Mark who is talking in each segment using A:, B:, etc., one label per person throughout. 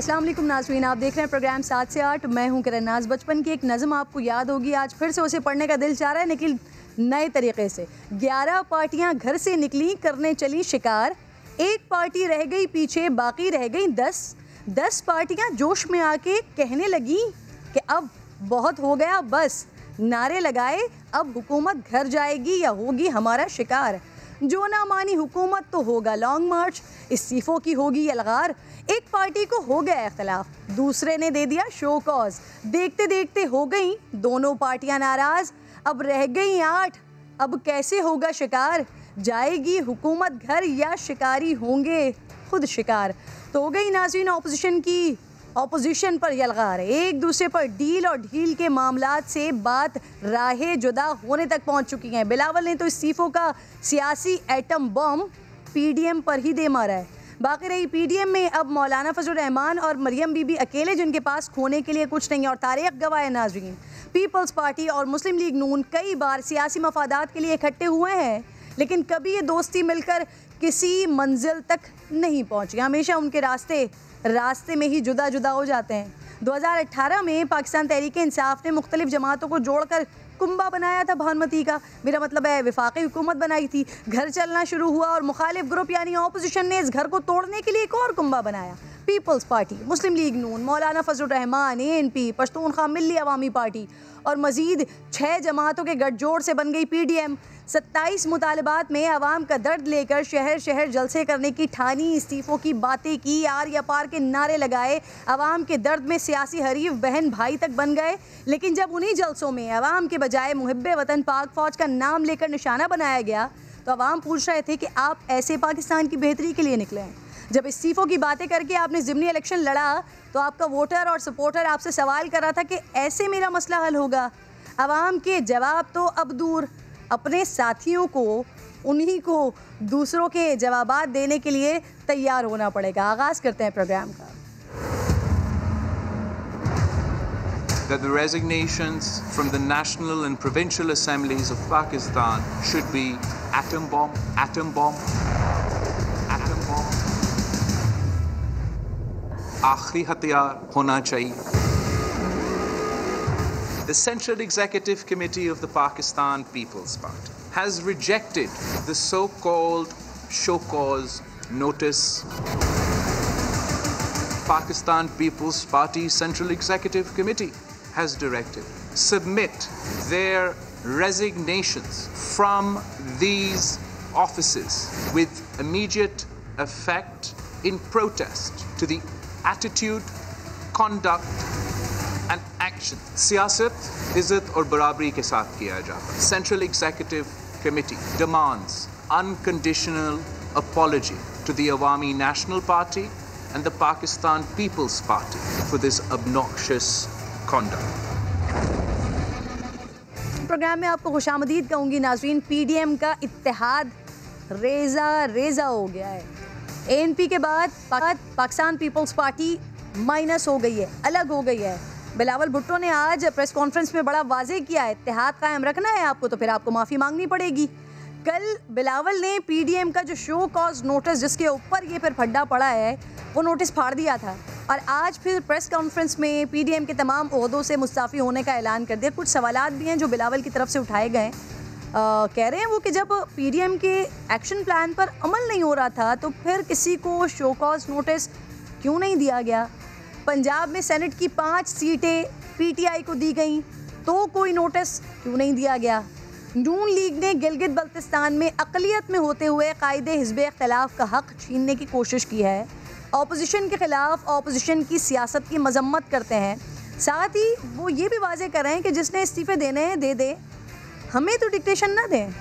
A: अस्सलाम वालेकुम नाज़रीन, आप देख रहे हैं प्रोग्राम 7 से 8। मैं हूं किरण नाज। बचपन की एक नज़म आपको याद होगी, आज फिर से उसे पढ़ने का दिल चाह रहा है, लेकिन नए तरीके से। 11 पार्टियां घर से निकली, करने चली शिकार। एक पार्टी रह गई पीछे, बाकी रह गई 10। 10 पार्टियां जोश में आके कहने लगी कि अब बहुत हो गया बस। नारे लगाए, अब हुकूमत घर जाएगी या होगी हमारा शिकार। जो ना मानी हुकूमत तो होगा लॉन्ग मार्च, इस्तीफ़ों की होगी यलगार। एक पार्टी को हो गया इख्तिलाफ, दूसरे ने दे दिया शो कॉज। देखते देखते हो गई दोनों पार्टियां नाराज, अब रह गई 8, अब कैसे होगा शिकार। जाएगी हुकूमत घर या शिकारी होंगे खुद शिकार। तो हो गई नाज़रीन ऑपोजिशन पर यलगार, एक दूसरे पर डील और ढील के मामलात से बात राहे जुदा होने तक पहुंच चुकी हैं। बिलावल ने तो इस्तीफ़ों का सियासी एटम बम पीडीएम पर ही दे मारा है। बाकी रही पीडीएम में अब मौलाना फजल रहमान और मरियम बीबी अकेले, जिनके पास खोने के लिए कुछ नहीं। और तारीख गवाह है नाज़रीन, पीपल्स पार्टी और मुस्लिम लीग नून कई बार सियासी मफादात के लिए इकट्ठे हुए हैं, लेकिन कभी ये दोस्ती मिलकर किसी मंजिल तक नहीं पहुंची। हमेशा उनके रास्ते में ही जुदा जुदा हो जाते हैं। 2018 में पाकिस्तान तहरीक इंसाफ ने मुख्तलिफ जमातों को जोड़कर कुंबा बनाया था भानुमती का, मेरा मतलब है विफाकी हुकूमत बनाई थी। घर चलना शुरू हुआ और मुखालिफ ग्रुप यानी ऑपोजिशन ने इस घर को तोड़ने के लिए एक और कुंबा बनाया। पीपल्स पार्टी, मुस्लिम लीग नून, मौलाना फजल रहमान, ANP, पश्तूनख्वा मिल्ली अवामी पार्टी और मज़ीद 6 जमातों के गठजोड़ से बन गई पीडीएम। 27 मुतालबात में आवाम का दर्द लेकर शहर शहर जलसे करने की ठानी, इस्तीफ़ों की बातें की, आर या पार के नारे लगाए, आवाम के दर्द में सियासी हरीफ बहन भाई तक बन गए। लेकिन जब उन्हीं जलसों में आवाम के बजाय मुहिब्बे वतन पाक फ़ौज का नाम लेकर निशाना बनाया गया, तो आवाम पूछ रहे थे कि आप ऐसे पाकिस्तान की बेहतरी के लिए निकले हैं। जब इस्तीफ़ों की बातें करके आपने ज़िमनी इलेक्शन लड़ा, तो आपका वोटर और सपोर्टर आपसे सवाल कर रहा था कि ऐसे मेरा मसला हल होगा। आवाम के जवाब तो अब दूर, अपने साथियों को, उन्हीं को दूसरों के जवाबात देने के लिए तैयार होना पड़ेगा। आगाज़ करते हैं प्रोग्राम का।
B: That the resignations from the national and provincial assemblies of Pakistan should be atom bomb, atom bomb, atom bomb. आखिरी हथियार होना चाहिए। The Central Executive Committee of the Pakistan People's Party has rejected the so-called show cause notice. Pakistan People's Party Central Executive Committee has directed submit their resignations from these offices with immediate effect in protest to the attitude, conduct and action सियासत इज़्ज़त और बराबरी के साथ किया जाता है। Central Executive Committee demands unconditional apology to the Awami National Party and the Pakistan People's Party for this obnoxious conduct.
A: Programme में आपको खुशामदीद कहूँगी नाज़रीन। पीडीएम का इत्तेहाद रेजा हो गया है। ANP के बाद पाकिस्तान पीपल्स पार्टी माइनस हो गई है, अलग हो गई है। बिलावल भुट्टो ने आज प्रेस कॉन्फ्रेंस में बड़ा वाज़ेह किया है, इत्तेहाद कायम रखना है आपको तो फिर आपको माफ़ी मांगनी पड़ेगी। कल बिलावल ने पीडीएम का जो शो कॉज नोटिस, जिसके ऊपर ये फिर फड्डा पड़ा है, वो नोटिस फाड़ दिया था और आज फिर प्रेस कॉन्फ्रेंस में पीडीएम के तमाम ओहदों से मुस्ताफ़ी होने का ऐलान कर दिया। कुछ सवालात भी हैं जो बिलावल की तरफ से उठाए गए। कह रहे हैं वो कि जब पीडीएम के एक्शन प्लान पर अमल नहीं हो रहा था तो फिर किसी को शो कॉज नोटिस क्यों नहीं दिया गया। पंजाब में सेनेट की 5 सीटें पीटीआई को दी गई तो कोई नोटिस क्यों नहीं दिया गया। नून लीग ने गिलगित बल्तिस्तान में अक़लियत में होते हुए कायदे हिज़्ब इख्तिलाफ़ का हक़ छीनने की कोशिश की है। ऑपोजिशन के ख़िलाफ़ ऑपोजिशन की सियासत की मजम्मत करते हैं। साथ ही वो ये भी वाज़ेह कर रहे हैं कि जिसने इस्तीफ़े देने हैं दे दे, हमें तो डिक्टेशन ना दें।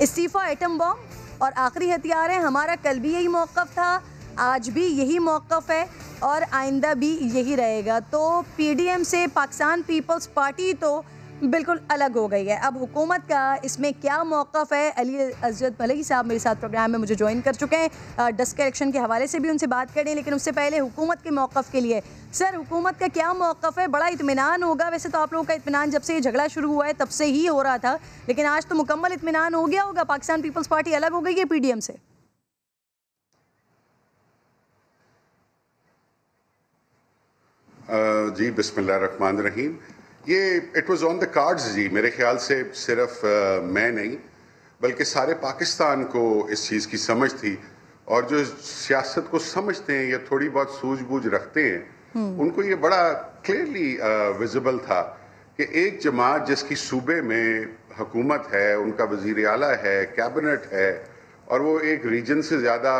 A: इस्तीफ़ा एटम बम और आखिरी हथियार है। हमारा कल भी यही मौक़िफ़ था, आज भी यही मौक़िफ़ है और आइंदा भी यही रहेगा। तो पीडीएम से पाकिस्तान पीपल्स पार्टी तो बिल्कुल अलग हो गई है। अब हुकूमत का इसमें क्या मौक़िफ़ है, अली अज़द मलकी साहब मेरे साथ प्रोग्राम में मुझे ज्वाइन कर चुके हैं। डस्क इलेक्शन के हवाले से भी उनसे बात करें, लेकिन उससे पहले हुकूमत के मौक़िफ़ के लिए सर, हुकूमत का क्या मौक़िफ़ है। बड़ा इत्मीनान होगा, वैसे तो आप लोगों का इत्मीनान जब से ये झगड़ा शुरू हुआ है तब से ही हो रहा था, लेकिन आज तो मुकम्मल इत्मीनान हो गया होगा, पाकिस्तान पीपल्स पार्टी अलग हो गई है पीडीएम से।
C: जी बिस्मिल्लाहिर्रहमानिर्रहीम। ये it was on the cards जी, मेरे ख्याल से सिर्फ मैं नहीं बल्कि सारे पाकिस्तान को इस चीज़ की समझ थी, और जो सियासत को समझते हैं या थोड़ी बहुत सूझबूझ रखते हैं उनको ये बड़ा क्लियरली विजिबल था कि एक जमात जिसकी सूबे में हुकूमत है, उनका वज़ीर आला है, कैबिनेट है, और वो एक रीजन से ज़्यादा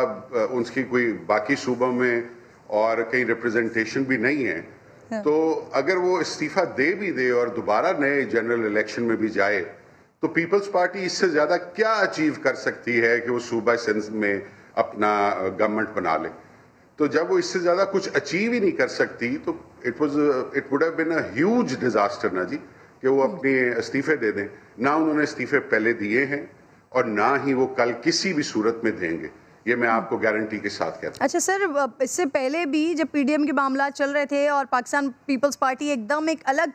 C: उसकी कोई बाकी सूबों में और कहीं रिप्रेजेंटेशन भी नहीं है, तो अगर वो इस्तीफ़ा दे भी दे और दोबारा नए जनरल इलेक्शन में भी जाए तो पीपल्स पार्टी इससे ज़्यादा क्या अचीव कर सकती है कि वो सूबा सिंध में अपना गवर्नमेंट बना ले। तो जब वो इससे ज़्यादा कुछ अचीव ही नहीं कर सकती तो it would have been a huge disaster ना जी कि वो अपने इस्तीफ़े दे दें। ना उन्होंने इस्तीफ़े पहले दिए हैं और ना ही वो कल किसी भी सूरत में देंगे, ये मैं आपको गारंटी के साथ कहता हूँ।
A: अच्छा सर, इससे पहले भी जब पीडीएम के मामला चल रहे थे और पाकिस्तान पीपल्स पार्टी एकदम एक अलग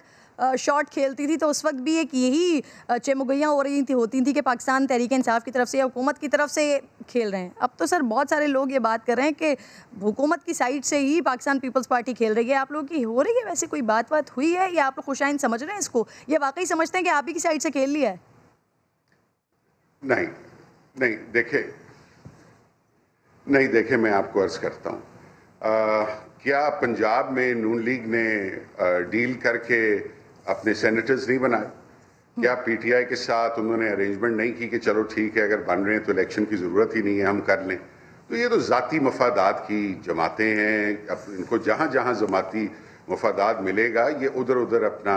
A: शॉट खेलती थी, तो उस वक्त भी एक यही चेमुगैयाँ हो रही थी होती थी कि पाकिस्तान तहरीक इंसाफ की तरफ से या हुकूमत की तरफ से खेल रहे हैं। अब तो सर बहुत सारे लोग ये बात कर रहे हैं कि हुकूमत की साइड से ही पाकिस्तान पीपल्स पार्टी खेल रही है। आप लोगों की हो रही है वैसे कोई बात हुई है या आप लोग खुशाइन समझ रहे हैं इसको, या वाकई समझते हैं कि आप ही की साइड से खेल लिया है?
C: नहीं देखे मैं आपको अर्ज करता हूँ, क्या पंजाब में नून लीग ने डील करके अपने सेनेटर्स नहीं बनाए? क्या पीटीआई के साथ उन्होंने अरेंजमेंट नहीं की कि चलो ठीक है, अगर बन रहे हैं तो इलेक्शन की ज़रूरत ही नहीं है, हम कर लें? तो ये तो ज़ाती मफादात की जमातें हैं, अब इनको जहाँ जहाँ जमाती मफादात मिलेगा ये उधर उधर अपना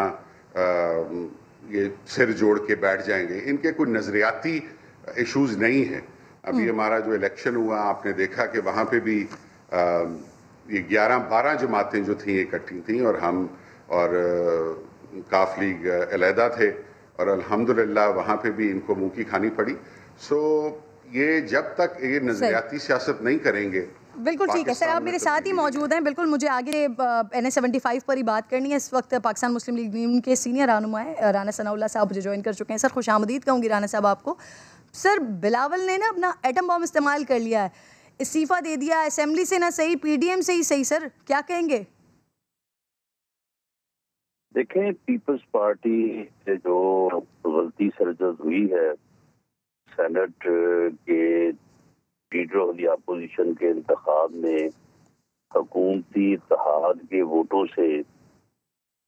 C: ये सिर जोड़ के बैठ जाएंगे। इनके कोई नज़रियाती इशूज़ नहीं हैं। अभी हमारा जो इलेक्शन हुआ आपने देखा कि वहाँ पे भी ये 11-12 जमातें जो थीं इकट्ठी थीं और हम और काफ लीग अलहदा थे, और अल्हम्दुलिल्लाह वहाँ पे भी इनको मुंह की खानी पड़ी। सो ये जब तक ये नजरियाती सियासत नहीं करेंगे।
A: बिल्कुल ठीक है सर, आप मेरे साथ ही मौजूद हैं। बिल्कुल मुझे आगे NS-75 पर ही बात करनी है। इस वक्त पाकिस्तान मुस्लिम लीग नून के सीनियर रहनुमा है राना सनाउल्लाह साहब मुझे ज्वाइन कर चुके हैं। सर खुशामदीद कहूँगी राना साहब आपको। सर बिलावल ने ना अपना एटम बम इस्तेमाल कर लिया है, इस्तीफा दे दिया, असेंबली से ना सही पीडीएम से ही सही। सर क्या कहेंगे?
D: देखें, पीपल्स पार्टी से जो गलती सरजद हुई है सेनेट के लीडर ऑफ द अपोजिशन के इंतखाब में हुकूमती इत्तेहाद के वोटों से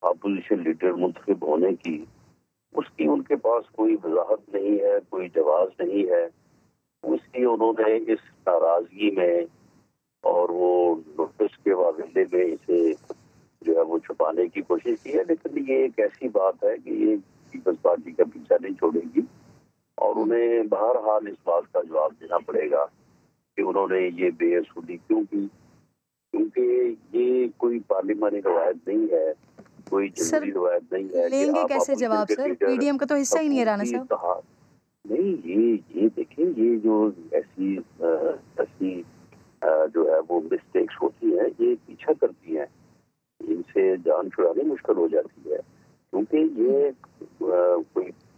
D: अपोजिशन लीडर मुंतखब होने की, उसकी उनके पास कोई वजाहत नहीं है, कोई जवाब नहीं है। उसकी उन्होंने इस नाराजगी में और वो नोटिस के वादे में इसे जो है वो छुपाने की कोशिश की है। लेकिन ये एक ऐसी बात है कि ये पीपल्स पार्टी का पीछा नहीं छोड़ेगी और उन्हें बहरहाल इस बात का जवाब देना पड़ेगा कि उन्होंने ये बेअसूली क्यों की, क्योंकि ये कोई पार्लियामानी रवायत नहीं है, कोई जमहूरी रवायत नहीं है।
A: लेंगे कैसे जवाब सर? पीडीएम का तो हिस्सा ही नहीं है राना साहब।
D: नहीं, ये देखें, ये जो ऐसी जो है वो मिस्टेक्स होती हैं, ये पीछा करती हैं, इनसे जान छुड़ानी मुश्किल हो जाती है, क्योंकि ये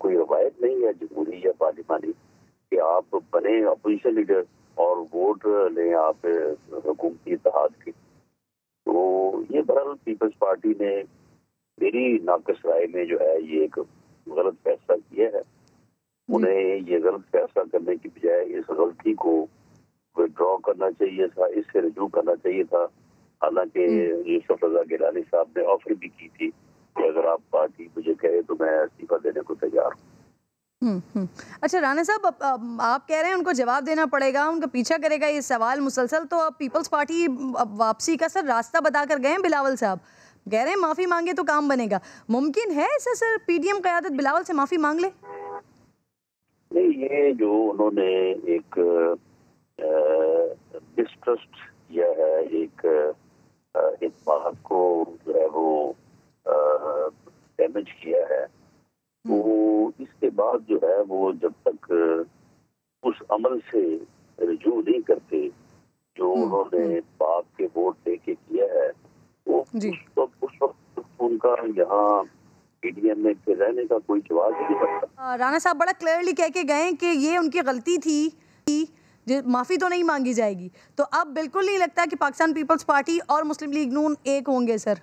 D: कोई रवायत नहीं है जमहूरी या पार्लियामानी कि आप बने अपोजिशन लीडर और वोट लें आप हुकूमती इत्तेहाद के। तो ये बहरहाल पीपल्स पार्टी ने मेरी नाकस राय में जो है ये एक गलत फैसला किया है। उन्हें ये गलत फैसला करने की बजाय इस गलती को विड्रॉ करना चाहिए था, इससे रजू करना चाहिए था। हालांकि यूसुफ रजा गिलानी साहब ने ऑफर भी की थी कि अगर आप पार्टी मुझे कहे तो मैं इस्तीफा देने को तैयार हूँ।
A: अच्छा राना साहब, आप कह रहे हैं उनको जवाब देना पड़ेगा, उनका पीछा करेगा ये सवाल मुसलसल, तो अब पीपल्स पार्टी वापसी का सर रास्ता बताकर गए हैं बिलावल साहब, कह रहे हैं माफ़ी मांगे तो काम बनेगा। मुमकिन है ऐसा सर पीडीएम क़यादत बिलावल से माफ़ी मांग ले?
D: नहीं, ये जो उन्होंने एक डिस्ट्रस्ट किया है, एक बात को जो है वो डैमेज किया है, तो इसके बाद जो है वो जब तक उस अमल से रजू नहीं करते जो उन्होंने बाप के वोट देके किया है, वो उस वक्त उनका यहाँ पीडीएम में फिर रहने का कोई जवाब नहीं बनता।
A: राना साहब बड़ा क्लियरली कह के गए कि ये उनकी गलती थी, माफ़ी तो नहीं मांगी जाएगी। तो अब बिल्कुल नहीं लगता कि पाकिस्तान पीपल्स पार्टी और मुस्लिम लीग नून एक होंगे सर?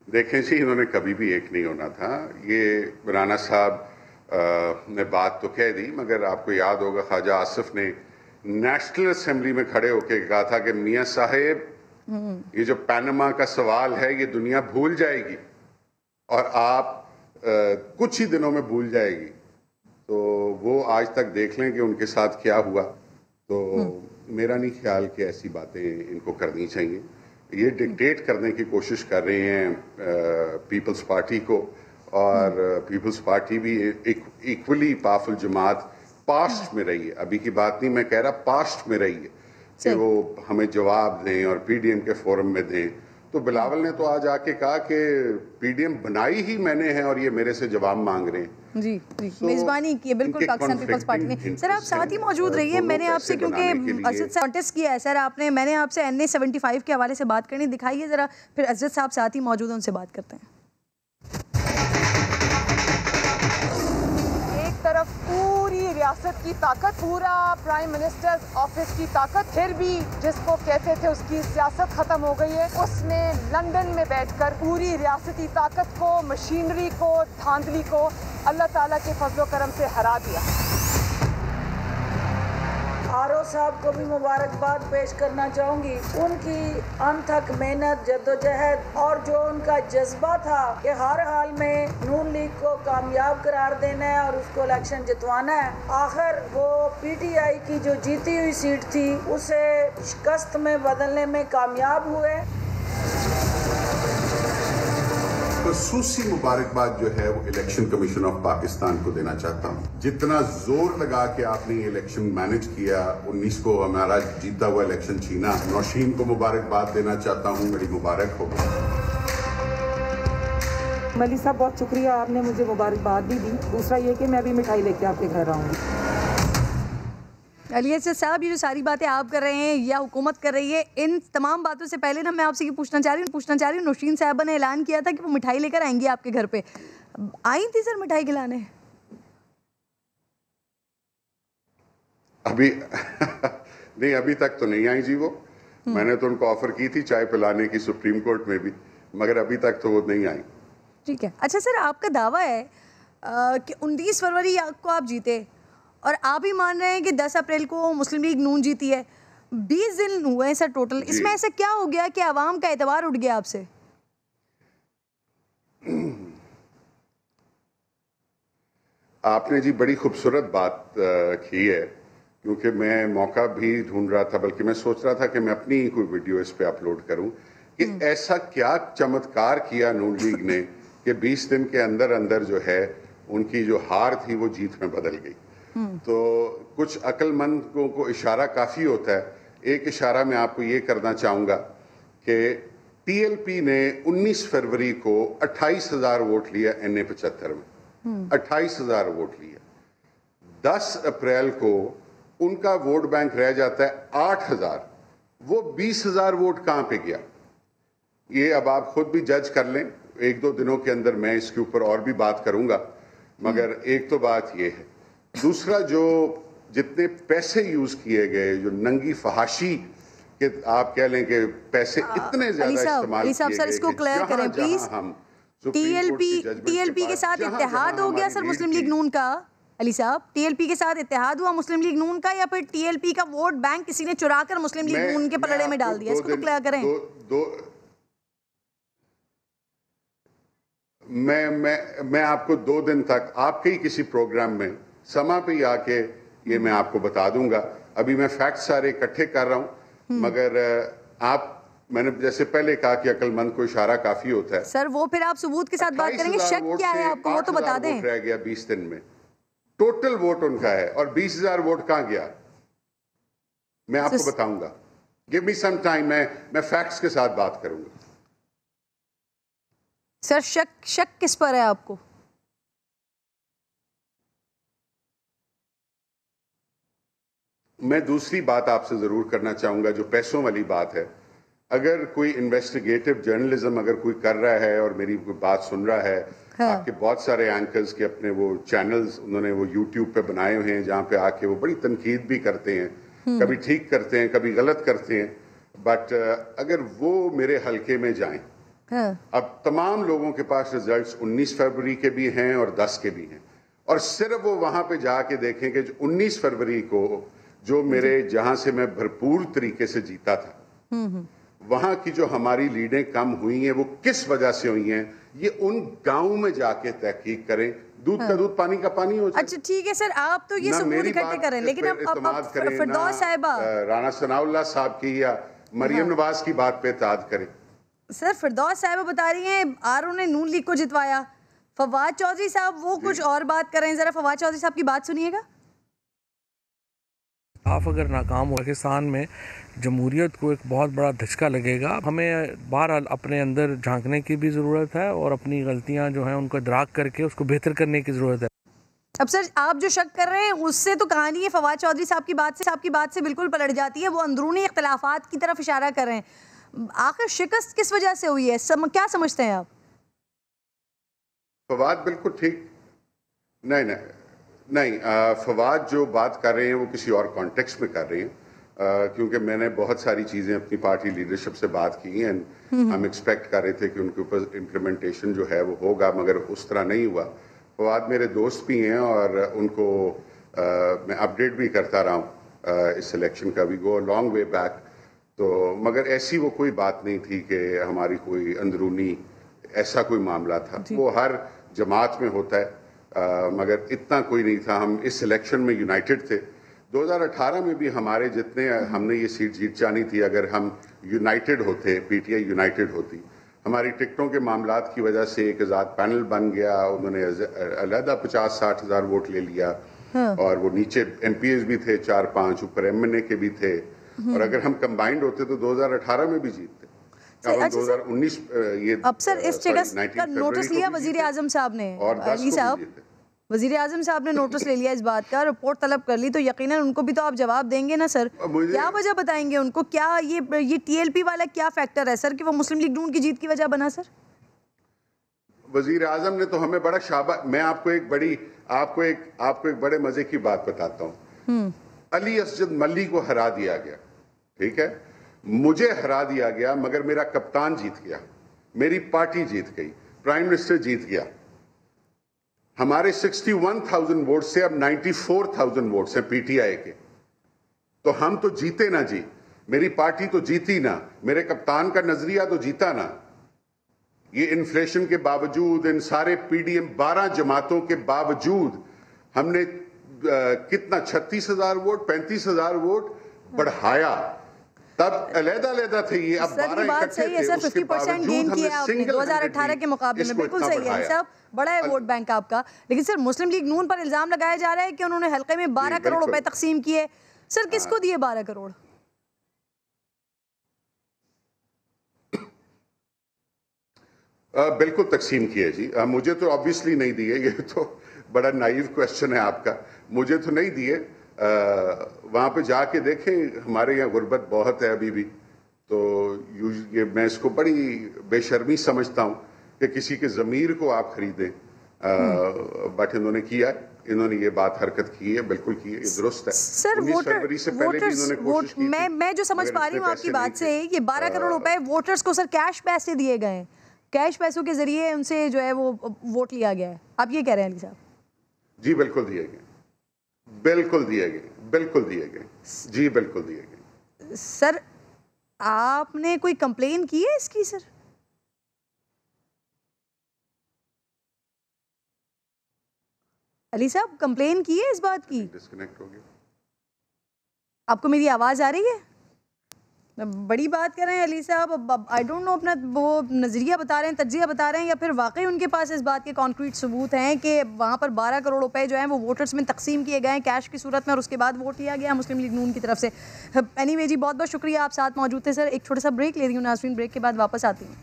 C: देखें जी, इन्होंने कभी भी एक नहीं होना था। ये राना साहब ने बात तो कह दी, मगर आपको याद होगा ख्वाजा आसिफ ने नेशनल असेंबली में खड़े होकर कहा था कि मियां साहेब, ये जो पैनमा का सवाल है ये दुनिया भूल जाएगी और आप कुछ ही दिनों में भूल जाएगी। तो वो आज तक देख लें कि उनके साथ क्या हुआ। तो मेरा नहीं ख्याल कि ऐसी बातें इनको करनी चाहिए। ये डिक्टेट करने की कोशिश कर रहे हैं पीपल्स पार्टी को, और पीपल्स पार्टी भी इक्वली पावरफुल जमात पास्ट में रही है। अभी की बात नहीं मैं कह रहा, पास्ट में रही है कि वो हमें जवाब दें और पीडीएम के फोरम में दें। तो बिलावल ने तो आज आके कहा कि पीडीएम बनाई ही मैंने है और ये मेरे से जवाब मांग रहे हैं।
A: जी मेजबानी की है बिल्कुल पाकिस्तान पीपल्स पार्टी ने। सर आप साथ ही मौजूद रहिए। मैंने आपसे, क्योंकि अजद साहब कॉन्टेस्ट किया है सर आपने, मैंने आपसे NA 75 के हवाले से बात करनी, दिखाइए जरा, फिर अजद साहब साथ ही मौजूद हैं, उनसे बात करते हैं।
E: एक तरफ पूरी रियासत की ताकत, पूरा प्राइम मिनिस्टर ऑफिस की ताकत, फिर भी जिसको कहते थे उसकी सियासत खत्म हो गई है, उसने लंदन में बैठकर पूरी रियासती ताकत को, मशीनरी को, धांधली को अल्लाह ताला के फजलो करम से हरा दिया।
F: आरओ साहब को भी मुबारकबाद पेश करना चाहूँगी। उनकी अनथक मेहनत, जद्दोजहद और जो उनका जज्बा था कि हर हाल में नून लीग को कामयाब करार देना है और उसको इलेक्शन जितवाना है, आखिर वो PTI की जो जीती हुई सीट थी उसे शिकस्त में बदलने में कामयाब हुए।
C: खसूसी मुबारकबाद जो है वो इलेक्शन कमीशन ऑफ पाकिस्तान को देना चाहता हूँ। जितना जोर लगा के आपने ये इलेक्शन मैनेज किया, 19 को हमारा जीता हुआ इलेक्शन छीना, नौशीन को मुबारकबाद देना चाहता हूँ, मेरी मुबारक हो।
G: मलिक साहब बहुत शुक्रिया, आपने मुझे मुबारकबाद भी दी। दूसरा ये कि मैं भी मिठाई लेके आपके घर आऊँगी।
A: अली असद साहब, ये जो सारी बातें आप कर रहे हैं या हुकूमत कर रही है, इन तमाम बातों से पहले ना मैं आपसे ये पूछना चाह रही हूँ नौशीन साहबा ने ऐलान किया था कि वो मिठाई लेकर आएंगी आपके घर पे। आई थी सर मिठाई खिलाने?
C: अभी नहीं, अभी तक तो नहीं आई जी वो। मैंने तो उनको ऑफर की थी चाय पिलाने की सुप्रीम कोर्ट में भी, मगर अभी तक तो वो नहीं आई।
A: ठीक है। अच्छा सर, आपका दावा है कि 29 फरवरी को आप जीते और आप ही मान रहे हैं कि 10 अप्रैल को मुस्लिम लीग नून जीती है। 20 दिन हुए हैं सर टोटल। इसमें ऐसा क्या हो गया कि आवाम का एतबार उठ गया आपसे?
C: आपने जी बड़ी खूबसूरत बात की है, क्योंकि मैं मौका भी ढूंढ रहा था, बल्कि मैं सोच रहा था कि मैं अपनी कोई वीडियो इस पे अपलोड करूं कि ऐसा क्या चमत्कार किया नून लीग ने कि 20 दिन के अंदर अंदर जो है उनकी जो हार थी वो जीत में बदल गई। तो कुछ अक्लमंद को इशारा काफ़ी होता है। एक इशारा मैं आपको ये करना चाहूँगा कि TLP ने 19 फरवरी को 28,000 वोट लिया NA 75 में, 28,000 वोट लिया। 10 अप्रैल को उनका वोट बैंक रह जाता है 8,000। वो 20,000 वोट कहाँ पे गया, ये अब आप खुद भी जज कर लें। 1-2 दिनों के अंदर मैं इसके ऊपर और भी बात करूँगा, मगर एक तो बात ये है। दूसरा, जो जितने पैसे यूज किए गए, जो नंगी फहाशी के आप कह लें कि पैसे इतने ज्यादा इस्तेमाल किए गए,
A: सर इसको क्लियर करें प्लीज। TLP के साथ इत्तेहाद हो गया सर मुस्लिम लीग नून का? अली साहब, TLP के साथ इत्तेहाद हुआ मुस्लिम लीग नून का, या फिर TLP का वोट बैंक किसी ने चुरा कर मुस्लिम लीग नून के पलड़े में डाल दिया? इसको तो क्लियर करें।
C: मैं आपको 2 दिन तक आपके ही किसी प्रोग्राम में समा पे ही आके ये मैं आपको बता दूंगा। अभी मैं फैक्ट सारे इकट्ठे कर रहा हूं, मगर मैंने जैसे पहले कहा कि अक्लमंद को इशारा काफी होता है।
A: सर वो फिर आप सबूत के साथ बात करेंगे, शक क्या है आपको वो तो बता दें।
C: रह गया 20 दिन में, टोटल वोट उनका है, और 20,000 वोट कहां गया मैं आपको बताऊंगा। गिव मी सम टाइम, मैं फैक्ट्स के साथ बात करूंगा।
A: सर शक किस पर है आपको?
C: मैं दूसरी बात आपसे जरूर करना चाहूंगा, जो पैसों वाली बात है। अगर कोई इन्वेस्टिगेटिव जर्नलिज्म अगर कोई कर रहा है और मेरी कोई बात सुन रहा है, आपके बहुत सारे एंकर्स के अपने वो चैनल्स उन्होंने वो YouTube पे बनाए हुए हैं जहां पे आके वो बड़ी तनकीद भी करते हैं, कभी ठीक करते हैं, कभी गलत करते हैं, बट अगर वो मेरे हलके में जाएं, अब तमाम लोगों के पास रिजल्ट्स 19 फरवरी के भी हैं और 10 के भी हैं, और सिर्फ वो वहां पे जाके देखें कि 19 फरवरी को जो मेरे जहां से मैं भरपूर तरीके से जीता था, वहां की जो हमारी लीडें कम हुई हैं वो किस वजह से हुई हैं, ये उन गांव में जाके तहकीक करें। दूध का दूध, पानी का पानी हो जाए।
A: अच्छा ठीक है सर, आप तो ये सबूत इकट्ठे करें, लेकिन अब फिरदौस साहिबा,
C: राना सनाउल्लाह साहब की या मरियम नवाज की बात पे इत्तेहाद करें।
A: सर फिरदौस साहिबा बता रही हैं आरओ ने नून लीग को जितवाया, फवाद चौधरी साहब वो कुछ और बात कर रहे हैं, जरा फवाद चौधरी साहब की बात सुनिएगा।
H: आप अगर नाकाम हो, पाकिस्तान में जमहूरियत को एक बहुत बड़ा धचका लगेगा। हमें बहरहाल अपने अंदर झांकने की भी ज़रूरत है और अपनी गलतियां जो हैं उनको इदराक करके उसको बेहतर करने की ज़रूरत है।
A: अब सर आप जो शक कर रहे हैं उससे तो कहानी है फवाद चौधरी साहब की बात से बिल्कुल पलट जाती है। वो अंदरूनी इख्तलाफात की तरफ इशारा कर रहे हैं। आखिर शिकस्त किस वजह से हुई है, क्या समझते हैं आप?
C: फवाद बिल्कुल ठीक नहीं, फवाद जो बात कर रहे हैं वो किसी और कॉन्टेक्स्ट में कर रहे हैं, क्योंकि मैंने बहुत सारी चीज़ें अपनी पार्टी लीडरशिप से बात की एंड हम एक्सपेक्ट कर रहे थे कि उनके ऊपर इम्प्लीमेंटेशन जो है वो होगा, मगर उस तरह नहीं हुआ। फवाद मेरे दोस्त भी हैं और उनको मैं अपडेट भी करता रहा हूँ इस इलेक्शन का, भी गो लॉन्ग वे बैक। तो मगर ऐसी वो कोई बात नहीं थी कि हमारी कोई अंदरूनी ऐसा कोई मामला था, वो हर जमात में होता है, मगर इतना कोई नहीं था। हम इस इलेक्शन में यूनाइटेड थे। 2018 में भी हमारे जितने हमने ये सीट जीत जानी थी, अगर हम यूनाइटेड होते, पीटीआई यूनाइटेड होती, हमारी टिकटों के मामलात की वजह से एक आज़ाद पैनल बन गया, उन्होंने अलहदा 50-60 हज़ार वोट ले लिया, और वो नीचे एमपीएस भी थे 4-5, ऊपर एमएनए के भी थे, और अगर हम कंबाइंड होते तो 2018 में भी जीतते। अब 2019 ये
A: अब सर इस शिकस्त का नोटिस लिया वजीर आजम साहब ने,
C: और अली साहब
A: वजीर आजम साहब ने नोटिस ले लिया इस बात का, रिपोर्ट तलब कर ली, तो यकीनन उनको भी तो आप जवाब देंगे ना सर। क्या वजह बताएंगे उनको, क्या ये टीएलपी वाला क्या फैक्टर है सर कि वो मुस्लिम लीग नून की जीत की वजह बना? सर
C: वजीर आजम ने तो हमें बड़ा शाबाश, मैं आपको एक बड़े मजे की बात बताता हूँ। अली असजद मल्ली को हरा दिया गया, ठीक है, मुझे हरा दिया गया, मगर मेरा कप्तान जीत गया, मेरी पार्टी जीत गई, प्राइम मिनिस्टर जीत गया। हमारे 61,000 वोट से अब 94,000 वोट्स हैं पीटीआई के, तो हम तो जीते ना जी, मेरी पार्टी तो जीती ना, मेरे कप्तान का नजरिया तो जीता ना। ये इन्फ्लेशन के बावजूद, इन सारे पीडीएम 12 जमातों के बावजूद हमने कितना 36,000 वोट 35,000 वोट बढ़ाया। तब अलग-अलग थे ये, अब 12 इकट्ठे थे, उसके
A: 50% गेन किया आपने 2018 के मुकाबले में, बिल्कुल सही है सब, बड़ा है वोट बैंक आपका। लेकिन सर मुस्लिम लीग नून पर इल्जाम लगाया जा रहा है कि उन्होंने हल्के में 12 करोड़ रुपए तकसीम किए। सर किसको दिए 12 करोड़?
C: बिल्कुल तकसीम किए जी, मुझे तो ऑब्वियसली नहीं दिए, ये तो बड़ा नाइव क्वेश्चन है आपका, मुझे तो नहीं दिए। वहाँ पे जाके देखें, हमारे यहाँ गुर्बत बहुत है अभी भी, तो ये मैं इसको बड़ी बेशर्मी समझता हूँ कि किसी के ज़मीर को आप खरीदें, बट इन्होंने किया, इन्होंने ये बात हरकत की है, बिल्कुल की है, ये दुरुस्त है।
A: सर मैं जो समझ पा रही हूँ आपकी बात से, ये 12 करोड़ रुपए वोटर्स को सर कैश पैसे दिए गए हैं, कैश पैसों के जरिए उनसे जो है वो वोट लिया गया है, आप ये कह रहे हैं अली साहब?
C: जी बिल्कुल दिए गए, बिल्कुल दिए गए, बिल्कुल दिए गए जी, बिल्कुल दिए गए।
A: सर आपने कोई कंप्लेन की है इसकी? सर अली साहब कंप्लेन की है इस बात की?
C: डिस्कनेक्ट हो गया।
A: आपको मेरी आवाज आ रही है? बड़ी बात कर रहे हैं अली साहब, अब आई डोंट नो अपना वो नज़रिया बता रहे हैं, तज्जिया बता रहे हैं, या फिर वाकई उनके पास इस बात के कॉन्क्रीट सबूत हैं कि वहाँ पर 12 करोड़ रुपए जो हैं वो वोटर्स में तकसीम किए गए हैं कैश की सूरत में, और उसके बाद वोट लिया गया मुस्लिम लीग नून की तरफ से। एनीवे जी बहुत बहुत शुक्रिया, आप साथ मौजूद थे सर। एक छोटा सा ब्रेक ले रही हूँ नाज़रीन, ब्रेक के बाद वापस आती हूँ।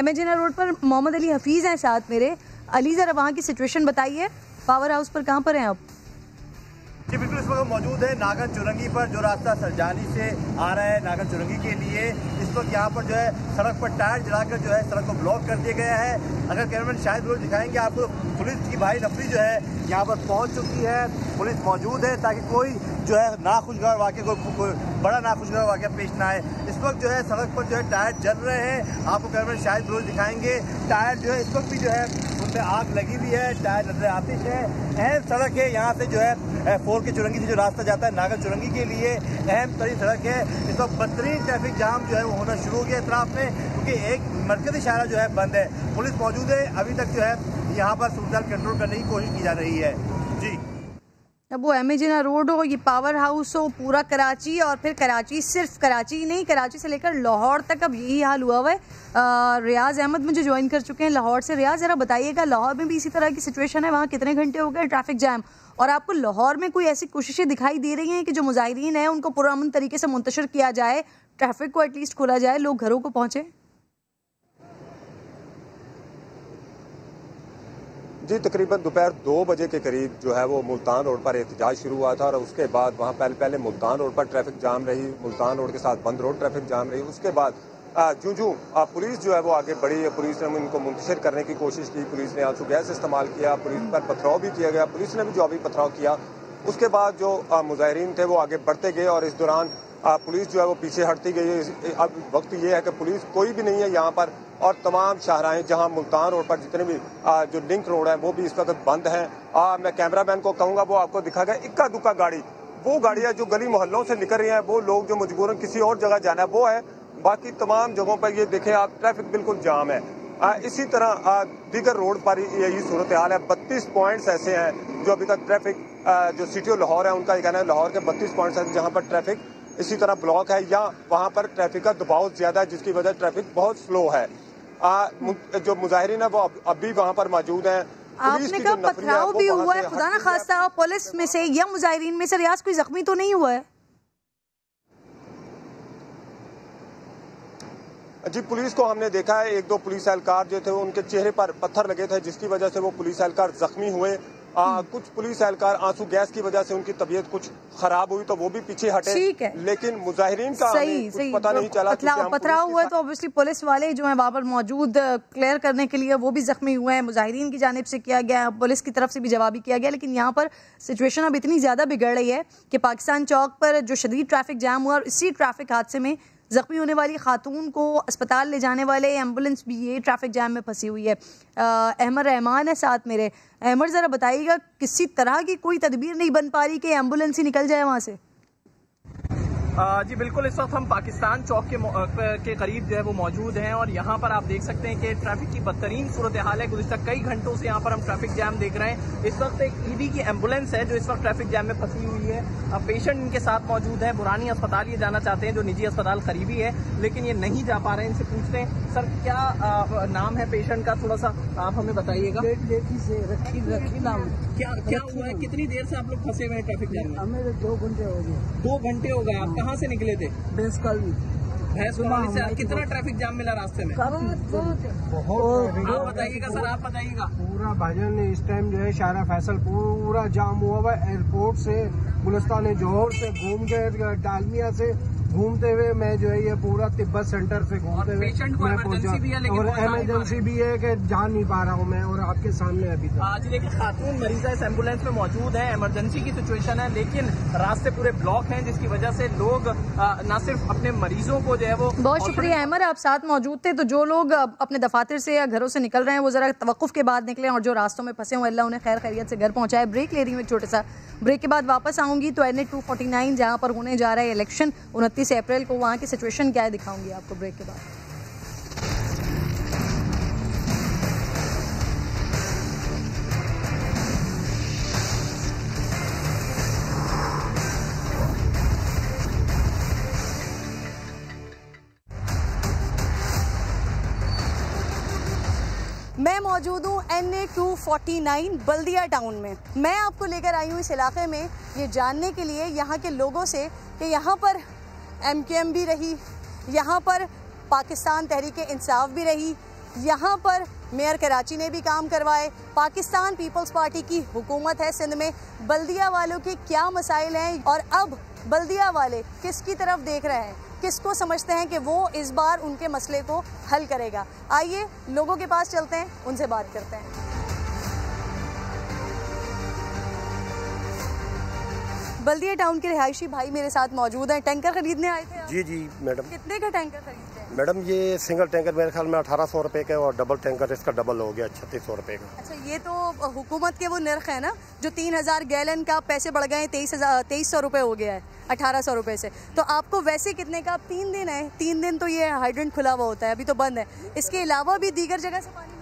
A: MA जिन्ना रोड पर मोहम्मद अली हफीज़ हैं साथ मेरे। अली, ज़रा वहाँ की सिचुएशन बताइए, पावर हाउस पर कहाँ पर हैं आप?
I: जी बिल्कुल, इस वक्त मौजूद है नागन चुरंगी पर, जो रास्ता सरजानी से आ रहा है नागन चुरंगी के लिए। इस वक्त यहाँ पर जो है सड़क पर टायर जलाकर जो है सड़क को ब्लॉक कर दिया गया है। अगर कैमरामैन शायद रोज दिखाएंगे आपको, पुलिस की भारी नफरी जो है यहाँ पर पहुँच चुकी है, पुलिस मौजूद है ताकि कोई जो है नाखुशगवार वाक़या, कोई बड़ा नाखुशगवार वाक़या पेश ना आए। इस वक्त जो है सड़क पर जो है टायर जल रहे हैं, आपको कैमरामैन शायद रोज दिखाएंगे। टायर जो है इस वक्त भी जो है उनमें आग लगी हुई है, टायर नजर आतिश है। अहम सड़क है यहाँ से जो है 4 के चुरंगी से जो रास्ता जाता है नागन चुरंगी के लिए, अहम तरीन सड़क है। इस वक्त बदतरीन ट्रैफिक जाम जो है वो होना शुरू हो गया इतराफ में, क्योंकि एक मरकजी शाहरा जो है बंद है। पुलिस मौजूद है, अभी तक जो है यहाँ पर सूरत कंट्रोल करने की कोशिश की जा रही है। जी,
A: अब वो MA जिन्ना रोड हो, ये पावर हाउस हो, पूरा कराची, और फिर कराची सिर्फ कराची नहीं, कराची से लेकर लाहौर तक अब यही हाल हुआ हुआ है। रियाज अहमद मुझे ज्वाइन कर चुके हैं लाहौर से। रियाज, ज़रा बताइएगा लाहौर में भी इसी तरह की सिचुएशन है? वहाँ कितने घंटे हो गए ट्रैफिक जैम, और आपको लाहौर में कोई ऐसी कोशिशें दिखाई दे रही हैं कि जो मुजाहिरीन हैं उनको पुरअमन तरीके से मुंतशिर किया जाए, ट्रैफिक को एटलीस्ट खोला जाए, लोग घरों को पहुँचे?
J: जी, तकरीबन दोपहर 2 बजे के करीब जो है वो मुल्तान रोड पर एहतजाज शुरू हुआ था, और उसके बाद वहाँ पहले मुल्तान रोड पर ट्रैफिक जाम रही, मुल्तान रोड के साथ बंद रोड ट्रैफिक जाम रही। उसके बाद जूं पुलिस जो है वो आगे बढ़ी है, पुलिस ने उनको मुंतशिर करने की कोशिश की, पुलिस ने आंसू गैस इस्तेमाल किया, पुलिस पर पथराव भी किया गया, पुलिस ने भी जवाबी पथराव किया। उसके बाद जो मुजाहिरीन थे वो आगे बढ़ते गए, और इस दौरान पुलिस जो है वो पीछे हटती गई। अब वक्त ये है कि पुलिस कोई भी नहीं है यहाँ पर, और तमाम शाहराहें जहाँ मुल्तान रोड पर जितने भी जो लिंक रोड है वो भी इस वक्त बंद हैं। मैं कैमरामैन को कहूँगा वो आपको दिखाएगा, इक्का दुक्का गाड़ी, वो गाड़ियाँ जो गली मोहल्लों से निकल रही हैं, वो लोग जो मजबूरन किसी और जगह जाना है वो है। बाकी तमाम जगहों पर ये देखें आप, ट्रैफिक बिल्कुल जाम है। इसी तरह दीगर रोड पर यही सूरत हाल है। 32 पॉइंट्स ऐसे हैं जो अभी तक ट्रैफिक, जो सिटी ऑफ लाहौर है उनका ये कहना है, लाहौर के 32 पॉइंट्स हैं जहाँ पर ट्रैफिक इसी तरह ब्लॉक है, या वहाँ पर ट्रैफिक का दबाव ज्यादा है, जिसकी वजह ट्रैफिक बहुत स्लो है। जो मुजाहिरीन है वो अभी वहाँ पर मौजूद हैं।
A: आपने कहा पथराव भी हुआ है, खुदा ना खास्ता पुलिस में से या मुजाहिरीन में से रियाज कोई जख्मी तो नहीं हुआ है?
J: जी, पुलिस को हमने देखा है, 1-2 पुलिस एहलकार जो थे उनके चेहरे पर पत्थर लगे थे, जिसकी वजह से वो पुलिस एहलकार जख्मी हुए। कुछ पुलिस एहलकार आंसू गैस की वजह से उनकी तबीयत कुछ खराब हुई तो वो भी पीछे हटे।
A: ठीक है,
J: लेकिन मुजाहिरीन का
A: सही
J: पता नहीं चला।
A: पथराव हुआ तो ऑब्वियसली पुलिस वाले जो हैं वहाँ पर मौजूद क्लियर करने के लिए वो भी जख्मी हुए हैं, मुजाहिरीन की जानिब से किया गया, पुलिस की तरफ से भी जवाबी किया गया। लेकिन यहाँ पर सिचुएशन अब इतनी ज़्यादा बिगड़ रही है कि पाकिस्तान चौक पर जो शदीद ट्रैफिक जाम हुआ, और इसी ट्रैफिक हादसे में जख्मी होने वाली खातून को अस्पताल ले जाने वाले एम्बुलेंस भी ये ट्रैफिक जैम में फंसी हुई है। अहमद रहमान है साथ मेरे। अहमद, ज़रा बताइएगा, किसी तरह की कोई तदबीर नहीं बन पा रही कि एम्बुलेंस ही निकल जाए वहाँ से?
K: जी बिल्कुल, इस वक्त हम पाकिस्तान चौक के करीब जो है वो मौजूद हैं, और यहाँ पर आप देख सकते हैं कि ट्रैफिक की बदतरीन सूरत हाल है। गुज़िश्ता कई घंटों से यहाँ पर हम ट्रैफिक जैम देख रहे हैं। इस वक्त एक ED की एम्बुलेंस है जो इस वक्त ट्रैफिक जैम में फंसी हुई है। अब पेशेंट इनके साथ मौजूद है, बुरानी अस्पताल ये जाना चाहते हैं जो निजी अस्पताल करीबी है, लेकिन ये नहीं जा पा रहे हैं। इनसे पूछते हैं, सर क्या नाम है पेशेंट का, थोड़ा सा आप हमें बताइएगा।
L: रखी नाम।
K: क्या हुआ है, कितनी देर से आप लोग फंसे हुए हैं ट्रैफिक जैम में?
L: हमें 2 घंटे हो गए।
K: 2 घंटे हो गए। आप कहाँ से निकले थे?
L: भैंस कॉलोनी
K: से। कितना ट्रैफिक जाम मिला रास्ते में?
L: बहुत।
K: आप बताइएगा सर, आप बताइएगा।
L: पूरा भाईजान इस टाइम जो है शाहरा फैसल पूरा जाम हुआ हुआ है। एयरपोर्ट से, गुलिस्तान जौहर से घूम के, डालमिया से घूमते हुए मैं जो है ये पूरा तिब्बत सेंटर से घूमते हुए मैं पहुंचा, और इमरजेंसी भी है कि जा नहीं पा रहा हूँ मैं, और आपके सामने अभी तक।
K: आज देखिए, खातून मरीजा इस एम्बुलेंस में मौजूद है, इमरजेंसी की सिचुएशन है, लेकिन रास्ते पूरे ब्लॉक हैं, जिसकी वजह से लोग न सिर्फ अपने मरीजों को जो है वो।
A: बहुत शुक्रिया अहमद, आप साथ मौजूद थे। तो जो लोग अपने दफातर से या घरों से निकल रहे हैं वो जरा तवक्कुफ के बाद निकलें, और जो रास्तों में फंसे हुए अल्लाह उन्हें खैर खैरियत से घर पहुंचाए। ब्रेक ले रही हूँ एक छोटा सा, ब्रेक के बाद वापस आऊंगी तो NA 249 जहाँ पर होने जा रहा है इलेक्शन 29 अप्रैल को, वहाँ की सिचुएशन क्या है दिखाऊंगी आपको ब्रेक के बाद। मैं मौजूद हूँ NA 249 बल्दिया टाउन में। मैं आपको लेकर आई हूँ इस इलाके में ये जानने के लिए यहाँ के लोगों से कि यहाँ पर MKM भी रही, यहाँ पर पाकिस्तान तहरीक इंसाफ भी रही, यहाँ पर मेयर कराची ने भी काम करवाए। पाकिस्तान पीपल्स पार्टी की हुकूमत है सिंध में, बल्दिया वालों के क्या मसाइल हैं और अब बल्दिया वाले किसकी तरफ देख रहे हैं, किसको समझते हैं कि वो इस बार उनके मसले को हल करेगा। आइए लोगों के पास चलते हैं, उनसे बात करते हैं। बल्दिया टाउन के रिहायशी भाई मेरे साथ मौजूद हैं। टैंकर खरीदने आए थे आप?
M: जी मैडम।
A: कितने का टैंकर खरीदते हैं?
M: मैडम ये सिंगल टैंकर मेरे ख्याल में 1800 रुपए का और डबल टैंकर इसका डबल हो गया 3600 रुपए का।
A: अच्छा, ये तो हुकूमत के वो नर्ख है ना, जो 3000 गैलन का पैसे बढ़ गए 2300 रुपए हो गया है 1800 रुपए से। तो आपको वैसे कितने का? 3 दिन है, 3 दिन तो ये हाइड्रेंट खुला हुआ होता है, अभी तो बंद है। इसके अलावा भी दीगर जगह से पानी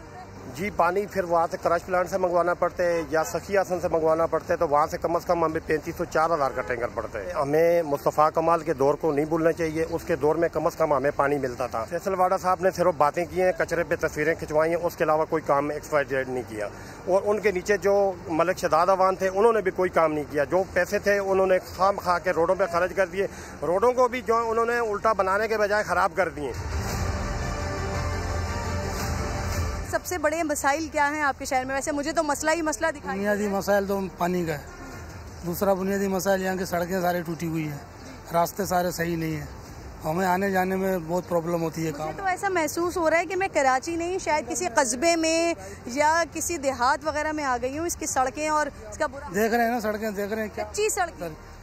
M: जी, पानी फिर वहाँ से क्रश प्लांट से मंगवाना पड़ता है या सखियासन से मंगवाना पड़ता है, तो वहाँ से कम से कम हमें 3500-4000 का टैंकर पड़ता है। हमें मुस्तफ़ा कमाल के दौर को नहीं भूलना चाहिए, उसके दौर में कम से कम हमें पानी मिलता था। फैसल वाडा साहब ने सिर्फ बातें की हैं, कचरे पे तस्वीरें खिंचवाई हैं, उसके अलावा कोई काम एक्सपायर्ड नहीं किया। और उनके नीचे जो मलिक शदाद अवान थे उन्होंने भी कोई काम नहीं किया। जो पैसे थे उन्होंने खाम खा के रोडों पर खर्च कर दिए, रोडों को भी जो उन्होंने उल्टा बनाने के बजाय ख़राब कर दिए।
A: सबसे बड़े मसाइल क्या हैं आपके शहर में? वैसे मुझे तो मसला ही मसला दिखाई।
N: बुनियादी मसाइल तो पानी का है, दूसरा बुनियादी मसाइल यहाँ की सड़कें सारी टूटी हुई हैं, रास्ते सारे सही नहीं है, हमें आने जाने में बहुत प्रॉब्लम होती है।
A: मुझे तो ऐसा महसूस हो रहा है कि मैं कराची नहीं, शायद किसी कस्बे में या किसी देहात वगैरह में आ गई हूँ। इसकी सड़कें और इसका बुरा
N: देख रहे हैं ना, सड़कें देख रहे हैं,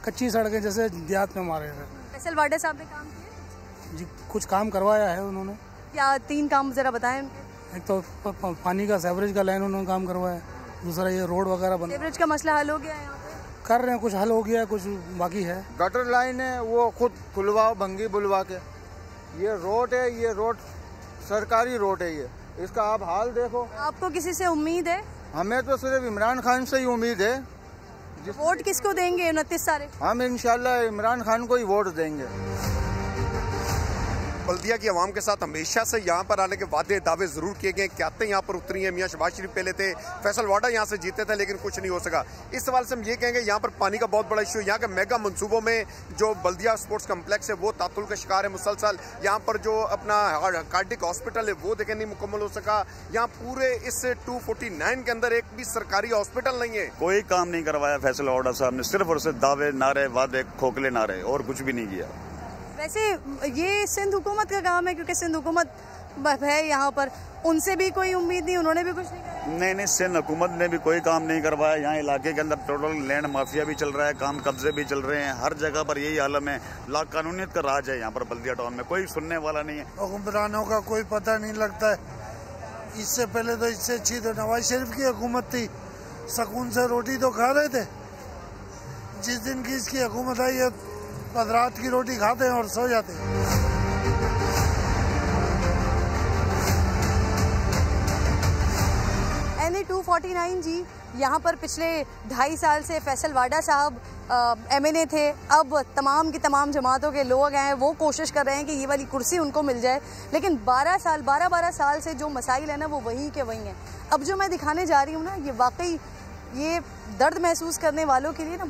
N: कच्ची सड़कें जैसे देहात में मारे हैं।
A: फैसल वाडा साहब ने काम किया
N: जी, कुछ काम करवाया है उन्होंने।
A: क्या 3 काम जरा बताएं उनके?
N: एक तो पानी का सेवरेज का लाइन उन्होंने काम करवाया, दूसरा ये रोड वगैरह बना।
A: सेवरेज का मसला हल हो गया है यहाँ पे?
N: कर रहे हैं, कुछ हल हो गया है, कुछ बाकी है।
O: गटर लाइन है वो खुद खुलवाओ भंगी बुलवा के। ये रोड है, ये रोड सरकारी रोड है, ये इसका आप हाल देखो।
A: आपको किसी से उम्मीद है?
O: हमें तो सिर्फ इमरान खान से ही उम्मीद है।
A: वोट किसको देंगे 29 तारीख?
O: हम इंशाल्लाह इमरान खान को ही वोट देंगे।
P: बल्दिया की आवाम के साथ हमेशा से यहाँ पर आने के वादे दावे जरूर किए गए। क्यातें यहाँ पर उतरी हैं, मियाँ शहबाज शरीफ पहले थे, फैसल वाडा यहाँ से जीते थे, लेकिन कुछ नहीं हो सका। इस सवाल से हम ये कहेंगे यहाँ पर पानी का बहुत बड़ा इशू है। यहाँ के मेगा मंसूबों में जो बल्दिया स्पोर्ट्स कम्प्लेक्स है वो तातुल का शिकार है मुसलसल। यहाँ पर जो अपना कार्डिक हॉस्पिटल है वो देखें नहीं मुकम्मल हो सका। यहाँ पूरे इस 249 के अंदर एक भी सरकारी हॉस्पिटल नहीं है।
Q: कोई काम नहीं करवाया फैसल वाडा साहब ने, सिर्फ और सिर्फ दावे नारे वादे खोखले नारे और कुछ भी नहीं किया।
A: वैसे ये सिंध हुकूमत का काम है, क्योंकि सिंध हुकूमत है यहाँ पर, उनसे भी कोई उम्मीद नहीं, उन्होंने भी कुछ नहीं करा।
Q: नहीं, सिंध हुकूमत ने भी कोई काम नहीं करवाया। यहाँ इलाके के अंदर टोटल लैंड माफिया भी चल रहा है, काम कब्जे भी चल रहे हैं, हर जगह पर यही आलम है। लाकानूनियत का राज है यहाँ पर बल्दिया टाउन में, कोई सुनने वाला नहीं है।
R: हुक्मरानों का कोई पता नहीं लगता है। इससे पहले तो इससे अच्छी तो नवाज शरीफ की हुकूमत थी, सुकून से रोटी तो खा रहे थे। जिस दिन की इसकी हुकूमत आई है रात की रोटी खाते हैं और सो जाते हैं।
A: NA 249 जी, यहाँ पर पिछले 2.5 साल से फैसल वाडा साहब MNA थे। अब तमाम की तमाम जमातों के लोग हैं, वो कोशिश कर रहे हैं कि ये वाली कुर्सी उनको मिल जाए, लेकिन 12 साल से जो मसाइल है ना वो वहीं के वहीं हैं। अब जो मैं दिखाने जा रही हूँ ना, ये वाकई ये दर्द महसूस करने वालों के लिए ना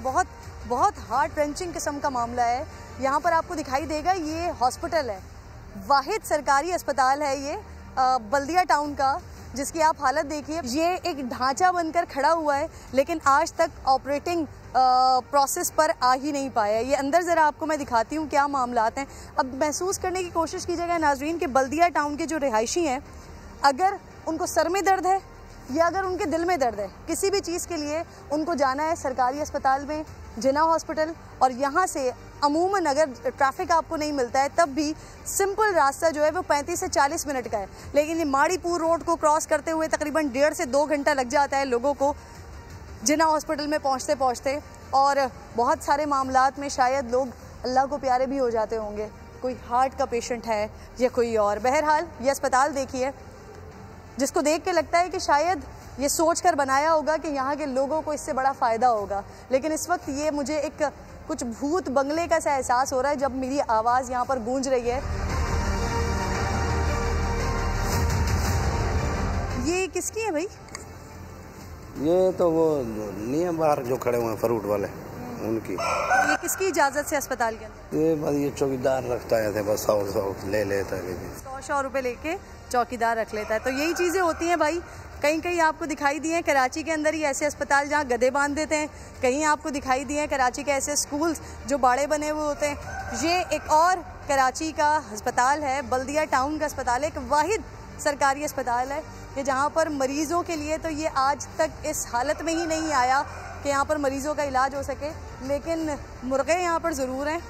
A: बहुत हार्ट रेंचिंग किस्म का मामला है। यहाँ पर आपको दिखाई देगा, ये हॉस्पिटल है, वाहिद सरकारी अस्पताल है ये बल्दिया टाउन का, जिसकी आप हालत देखिए। ये एक ढांचा बनकर खड़ा हुआ है, लेकिन आज तक ऑपरेटिंग प्रोसेस पर आ ही नहीं पाया। ये अंदर ज़रा आपको मैं दिखाती हूँ क्या मामलात हैं। अब महसूस करने की कोशिश कीजिएगा नाजरीन कि बल्दिया टाउन के जो रिहायशी हैं, अगर उनको सर में दर्द है या अगर उनके दिल में दर्द है, किसी भी चीज़ के लिए उनको जाना है सरकारी अस्पताल में, जिना हॉस्पिटल, और यहाँ से अमूमन अगर ट्रैफिक आपको नहीं मिलता है तब भी सिंपल रास्ता जो है वो 35 से 40 मिनट का है, लेकिन ये माड़ीपुर रोड को क्रॉस करते हुए तकरीबन 1.5 से 2 घंटा लग जाता है लोगों को जिना हॉस्पिटल में पहुँचते। और बहुत सारे मामलात में शायद लोग अल्लाह को प्यारे भी हो जाते होंगे, कोई हार्ट का पेशेंट है या कोई और। बहरहाल ये अस्पताल देखिए, जिसको देख के लगता है कि शायद ये सोच कर बनाया होगा कि यहाँ के लोगों को इससे बड़ा फ़ायदा होगा, लेकिन इस वक्त ये मुझे एक कुछ भूत बंगले का सा एहसास हो रहा है जब मेरी आवाज़ यहाँ पर गूंज रही है। ये किसकी है भाई?
S: ये तो वो नहीं है बाहर जो खड़े हुए हैं फ्रूट वाले, उनकी।
A: ये किसकी इजाज़त से अस्पताल के अंदर?
S: ये बस ये चौकीदार रखता है, बस 100 ले लेता है,
A: 100 रुपये लेके चौकीदार रख लेता है। तो यही चीज़ें होती हैं भाई। कहीं कहीं आपको दिखाई दिए हैं कराची के अंदर ही ऐसे अस्पताल जहाँ गधे बांध देते हैं, कहीं आपको दिखाई दिए हैं कराची के ऐसे स्कूल्स जो बाड़े बने हुए होते हैं। ये एक और कराची का अस्पताल है, बल्दिया टाउन का अस्पताल है, एक वाहिद सरकारी अस्पताल है कि जहाँ पर मरीज़ों के लिए तो ये आज तक इस हालत में ही नहीं आया कि यहाँ पर मरीज़ों का इलाज हो सके, लेकिन मुर्गे यहाँ पर ज़रूर हैं।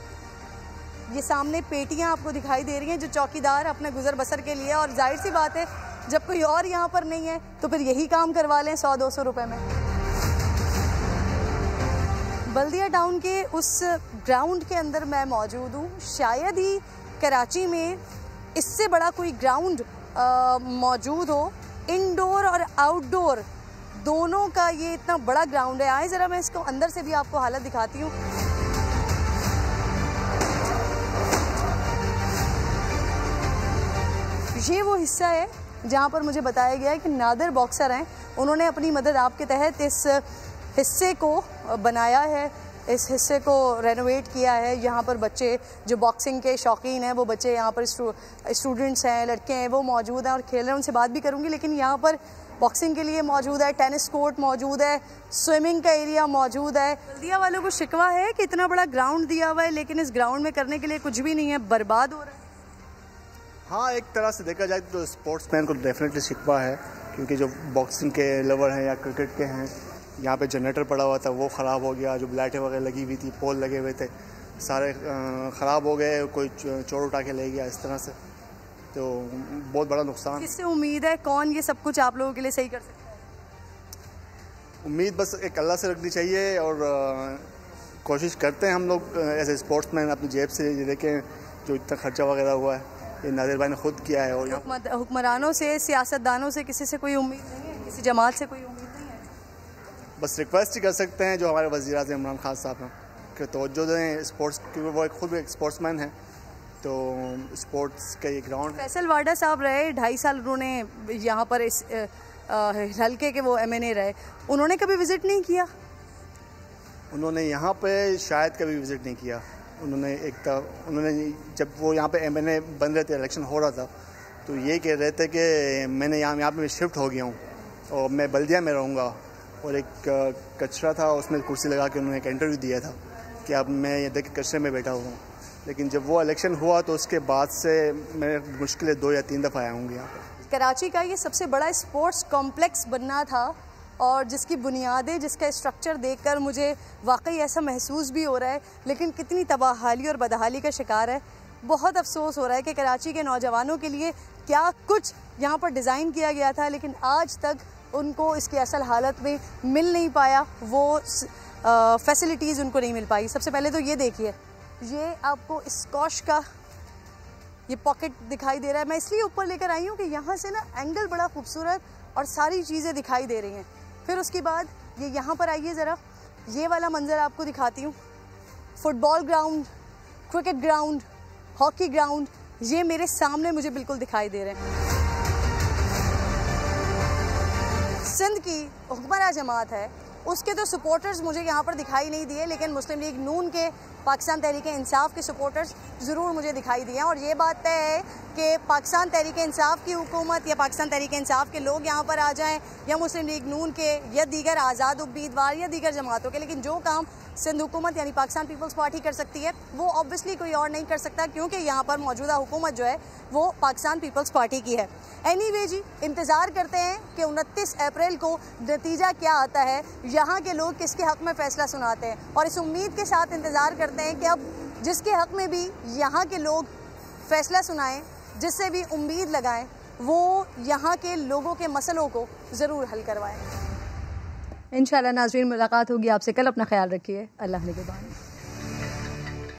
A: ये सामने पेटियाँ आपको दिखाई दे रही हैं जो चौकीदार अपने गुजर बसर के लिए, और जाहिर सी बात है जब कोई और यहाँ पर नहीं है तो फिर यही काम करवा लें 100-200 रुपए में। बल्दिया टाउन के उस ग्राउंड के अंदर मैं मौजूद हूँ। शायद ही कराची में इससे बड़ा कोई ग्राउंड मौजूद हो, इनडोर और आउटडोर दोनों का ये इतना बड़ा ग्राउंड है। आए ज़रा मैं इसको अंदर से भी आपको हालत दिखाती हूँ। ये वो हिस्सा है जहाँ पर मुझे बताया गया है कि नादिर बॉक्सर हैं, उन्होंने अपनी मदद आपके तहत इस हिस्से को बनाया है, इस हिस्से को रेनोवेट किया है। यहाँ पर बच्चे जो बॉक्सिंग के शौकीन हैं, वो बच्चे यहाँ पर स्टूडेंट्स हैं, लड़के हैं, वो मौजूद हैं और खेल रहे हैं। उनसे बात भी करूँगी। लेकिन यहाँ पर बॉक्सिंग के लिए मौजूद है, टेनिस कोर्ट मौजूद है, स्विमिंग का एरिया मौजूद है। बल्दिया वालों को शिकवा है कि इतना बड़ा ग्राउंड दिया हुआ है लेकिन इस ग्राउंड में करने के लिए कुछ भी नहीं है, बर्बाद हो रहा है।
T: हाँ, एक तरह से देखा जाए तो स्पोर्ट्समैन को डेफिनेटली शिकवा है, क्योंकि जो बॉक्सिंग के लवर हैं या क्रिकेट के हैं, यहाँ पे जनरेटर पड़ा हुआ था वो ख़राब हो गया, जो लाइटें वगैरह लगी हुई थी, पोल लगे हुए थे, सारे ख़राब हो गए, कोई चोर उठा के ले गया इस तरह से, तो बहुत बड़ा नुकसान।
A: किससे उम्मीद है, कौन ये सब कुछ आप लोगों के लिए सही कर सकता है?
T: उम्मीद बस एक अल्लाह से रखनी चाहिए और कोशिश करते हैं हम लोग एज ए स्पोर्ट्समैन अपनी जेब से। ये देखें जो इतना खर्चा वगैरह हुआ है ये नादिर भाई ने खुद किया है। और
A: हुक्मरानों से, सियासतदानों से, किसी से कोई उम्मीद नहीं है, किसी जमात से कोई उम्मीद नहीं है।
T: बस रिक्वेस्ट ही कर सकते हैं जो हमारे वज़ीर-ए-आज़म इमरान खान साहब हैं कि तवज्जो दें स्पोर्ट्स, क्योंकि वो खुद एक स्पोर्ट्समैन है, तो स्पोर्ट्स का ये ग्राउंड।
A: फैसल वाडा साहब रहे 2.5 साल, उन्होंने यहाँ पर इस हल्के के वो MNA रहे, उन्होंने कभी विज़िट नहीं किया?
T: उन्होंने यहाँ पे शायद कभी विज़िट नहीं किया। उन्होंने जब वो यहाँ पे MNA बन रहे थे, इलेक्शन हो रहा था, तो ये कह रहे थे कि मैंने यहाँ पे शिफ्ट हो गया हूँ और मैं बल्दिया में रहूँगा, और एक कचरा था उसमें कुर्सी लगा के उन्होंने एक इंटरव्यू दिया था कि अब मैं ये देख कचरे में बैठा हुआ हूँ। लेकिन जब वो इलेक्शन हुआ तो उसके बाद से मैं मुश्किल 2 या 3 दफ़ा आया हूँ यहाँ पर।
A: कराची का ये सबसे बड़ा स्पोर्ट्स कॉम्प्लेक्स बनना था और जिसकी बुनियादें, जिसका स्ट्रक्चर देखकर मुझे वाकई ऐसा महसूस भी हो रहा है, लेकिन कितनी तबाहाली और बदहाली का शिकार है। बहुत अफसोस हो रहा है कि कराची के नौजवानों के लिए क्या कुछ यहाँ पर डिज़ाइन किया गया था, लेकिन आज तक उनको इसकी असल हालत में मिल नहीं पाया, वो फैसिलिटीज़ उनको नहीं मिल पाई। सबसे पहले तो ये देखिए, ये आपको स्कॉश का ये पॉकेट दिखाई दे रहा है। मैं इसलिए ऊपर लेकर आई हूँ कि यहाँ से ना एंगल बड़ा खूबसूरत और सारी चीज़ें दिखाई दे रही हैं। फिर उसके बाद ये यहाँ पर आइए ज़रा, ये वाला मंज़र आपको दिखाती हूँ। Football ground, cricket ground, hockey ground, ये मेरे सामने मुझे बिल्कुल दिखाई दे रहे हैं। सिंध की हुक्मरान जमात है, उसके तो सपोर्टर्स मुझे यहाँ पर दिखाई नहीं दिए, लेकिन मुस्लिम लीग नून के, पाकिस्तान तहरीक इंसाफ के सपोर्टर्स ज़रूर मुझे दिखाई दिए हैं। और ये बात तय है कि पाकिस्तान तहरीक इंसाफ की हुकूमत या पाकिस्तान तहरीक इंसाफ के लोग यहाँ पर आ जाएं, या मुस्लिम लीग नून के या दीगर आज़ाद उम्मीदवार या दीगर जमातों के, लेकिन जो काम सिंध हुकूमत यानी पाकिस्तान पीपल्स पार्टी कर सकती है वो ऑब्वियसली कोई और नहीं कर सकता, क्योंकि यहाँ पर मौजूदा हुकूमत जो है वो पाकिस्तान पीपल्स पार्टी की है। एनीवे जी, इंतज़ार करते हैं कि 29 अप्रैल को नतीजा क्या आता है, यहाँ के लोग किसके हक़ में फ़ैसला सुनाते हैं, और इस उम्मीद के साथ इंतज़ार करते हैं कि अब जिसके हक़ में भी यहाँ के लोग फ़ैसला सुनाएं, जिससे भी उम्मीद लगाएं, वो यहाँ के लोगों के मसलों को ज़रूर हल करवाएं। इंशाअल्लाह नाज़रीन, मुलाकात होगी आपसे कल। अपना ख्याल रखिए। अल्लाह निगहबान।